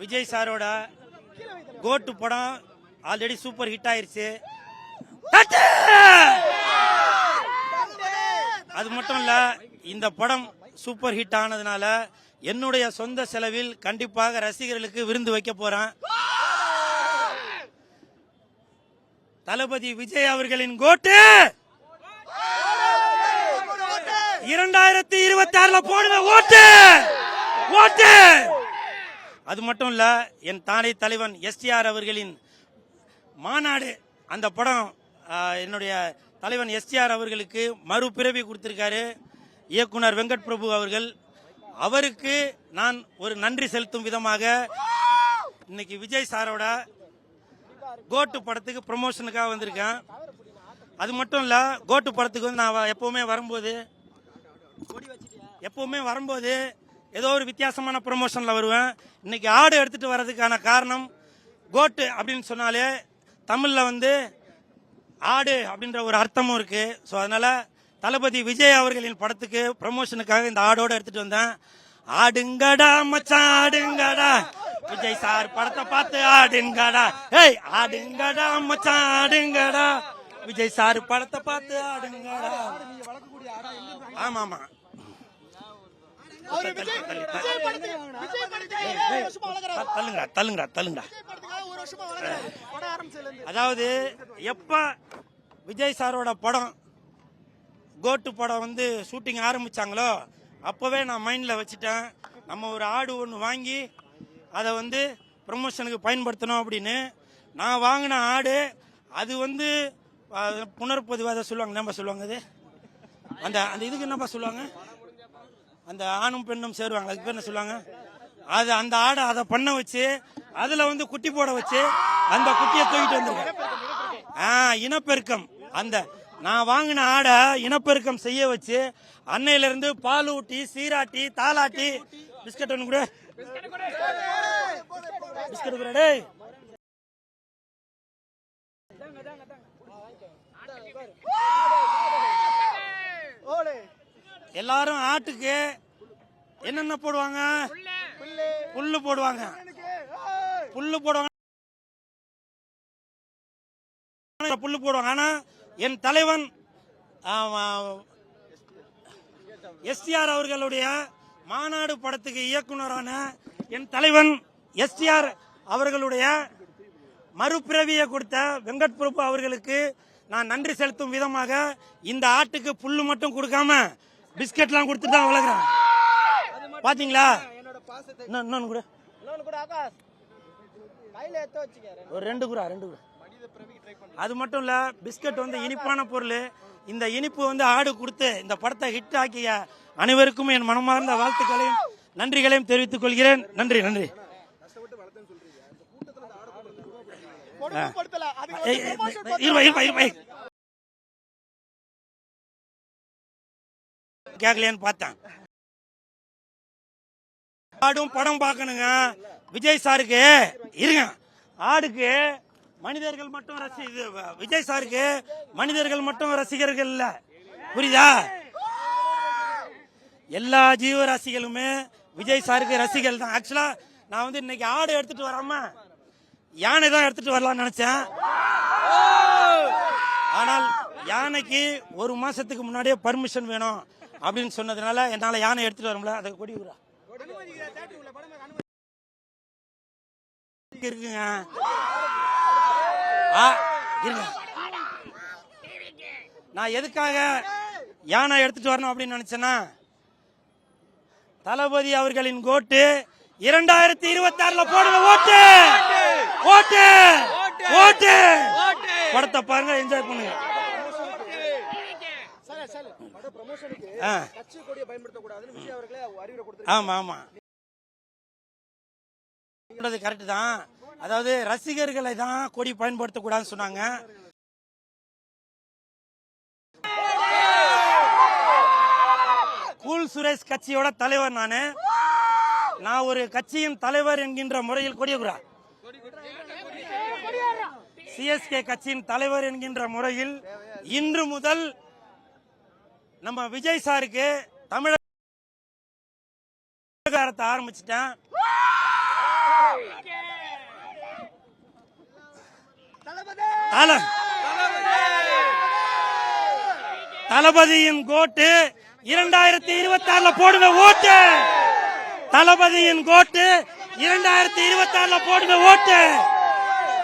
விஜய் சாரோட கோட்டு படம் already super hit ஆயிருச்சு. அது மட்டும் இல்ல, இந்த படம் சூப்பர் ஹிட் ஆனதுனால என்னுடைய சொந்த செலவில் கண்டிப்பாக ரசிகர்களுக்கு விருந்து வைக்க போறேன். தளபதி விஜய் அவர்களின் கோட்டு 2026 போடுங்க ஓட்டு ஓட்டு. அது மட்டும் இல்ல, என் தானை தலைவன் எஸ்டிஆர் அவர்களின் மாநாடு, அந்த படம் என்னுடைய தலைவன் எஸ்டிஆர் அவர்களுக்கு மறுபிறவி கொடுத்திருக்காரு இயக்குனர் வெங்கட் பிரபு அவர்கள். அவருக்கு நான் ஒரு நன்றி செலுத்தும் விதமாக இன்னைக்கு விஜய் சாரோட கோட்டு படத்துக்கு ப்ரமோஷனுக்காக வந்திருக்கேன். அது மட்டும் இல்ல, கோட்டு படத்துக்கு வந்து நான் எப்பவுமே வரும்போது ஏதோ ஒரு வித்தியாசமான ப்ரமோஷன்ல வருவேன். இன்னைக்கு ஆடு எடுத்துட்டு வர்றதுக்கான காரணம், கோட்டு அப்படின்னு சொன்னாலே தமிழ்ல வந்து ஆடு அப்படின்ற ஒரு அர்த்தமும் இருக்கு. ஸோ அதனால தளபதி விஜய் அவர்களின் படத்துக்கு ப்ரமோஷனுக்காக இந்த ஆடோட எடுத்துட்டு வந்தேன். ஆடுங்கடா மச்சான் ஆடுங்கடா, விஜய் சார் படத்தை பார்த்து ஆடுங்கடா. ஏய் ஆடுங்கடா மச்சான் ஆடுங்கடா, விஜய் சார் படத்தை பார்த்து ஆடுங்கடா. ஆமா ஆமா, தள்ளுங்கடா. அதாவது எப்ப விஜய் சாரோட படம் கோட்டு படம் வந்து ஷூட்டிங் ஆரம்பிச்சாங்களோ அப்பவே நான் மைண்ட்ல வச்சுட்டேன், நம்ம ஒரு ஆடு ஒன்று வாங்கி அதை வந்து ப்ரமோஷனுக்கு பயன்படுத்தணும் அப்படின்னு. நான் வாங்கின ஆடு அது வந்து புனர்பொதுவாக சொல்லுவாங்க, நம்ம சொல்லுவாங்க அது அந்த அந்த இதுக்கு என்னப்பா சொல்லுவாங்க, அந்த ஆணும் பெண்ணும் சேருவாங்க, அதுக்கு பேர் என்ன சொல்லுவாங்க, அது அந்த ஆடை அதை பண்ண வச்சு அதுல வந்து குட்டி போட வச்சு அந்த குட்டியை தூக்கிட்டு வந்திருக்கேன். இனப்பெருக்கம், அந்த நான் வாங்கின ஆடை இனப்பெருக்கம் செய்ய வச்சு அன்னையில இருந்து பால் ஊட்டி சீராட்டி தாளாட்டி பிஸ்கட் ஒன்று கூட பிஸ்கட் கூட டேய் எல்லாரும் ஆட்டுக்கு என்னென்ன போடுவாங்க, புல்லு போடுவாங்க. ஆனா என் தலைவன் எஸ்டிஆர் அவர்களுடைய மாநாடு படத்துக்கு இயக்குனரான என் தலைவன் எஸ்டிஆர் அவர்களுடைய மறுபிறவியை கொடுத்த வெங்கட் பிரபு அவர்களுக்கு நான் நன்றி செலுத்தும் விதமாக இந்த ஆட்டுக்கு புல்லு மட்டும் கொடுக்காம பிஸ்கட்லாம் கொடுத்துட்டு தான் வளர்க்குறேன். பாத்தீங்களா, இன்னொன்னு கூட ஒரு ரெண்டு கூட. அது மட்டும் இல்ல, பிஸ்கட் வந்து இனிப்பான பொருள். இந்த இனிப்பு வந்து ஆடு கொடுத்து இந்த படத்தை ஹிட் ஆக்கிய அனைவருக்கும் என் மனமார்ந்த வாழ்த்துக்களையும் நன்றிகளையும் தெரிவித்துக் கொள்கிறேன். நன்றி நன்றி. கேட்கலையான்னு பார்த்தேன். ஆடும் படம் பார்க்கணுங்க விஜய் சாருக்கு. இருங்க, ஆடுக்கு மனிதர்கள் மட்டும் விஜய் சாருக்கு மனிதர்கள் மட்டும் ரசிகர்கள் இல்ல, புரியுதா? எல்லா ஜீவராசிகளுமே விஜய் சாருக்கு ரசிகர்கள் தான். ஆக்சுவலா நான் வந்து இன்னைக்கு ஆடு எடுத்துட்டு வராம யானை தான் எடுத்துட்டு வரலாம்னு நினைச்சேன். ஆனால் யானைக்கு ஒரு மாசத்துக்கு முன்னாடியே பர்மிஷன் வேணும் அப்படின்னு சொன்னதுனால என்னால யானை எடுத்துட்டு வர முடியல. அதை கொடி இருக்குங்க. நான் எதுக்காக யானை எடுத்துட்டு வரணும் அப்படின்னு நினைச்சேன்னா, தளபதி அவர்களின் கோட்டு 2026 போடுங்க ஓட்டு ஓட்டு ஓட்டு. படத்தை பாருங்க, என்ஜாய் பண்ணுங்க. ஆமா ஆமா, கரெக்ட் தான். அதாவது ரசிகர்களை தான் கொடி பயன்படுத்தக்கூடாதுன்னு சொன்னாங்க. கூல் சுரேஷ் கட்சியோட தலைவர் நான் ஒரு கட்சியின் தலைவர் என்கின்ற முறையில் கொடியுறா, சிஎஸ்கே கட்சியின் தலைவர் என்கின்ற முறையில் இன்று முதல் நம்ம விஜய் சாருக்கு தமிழக ஆரம்பிச்சிட்டேன். தளபதியின் கோட்டு 2026 போடுங்க ஓட்டு. தளபதியின் கோட்டு 2026 போடுங்க ஓட்டு.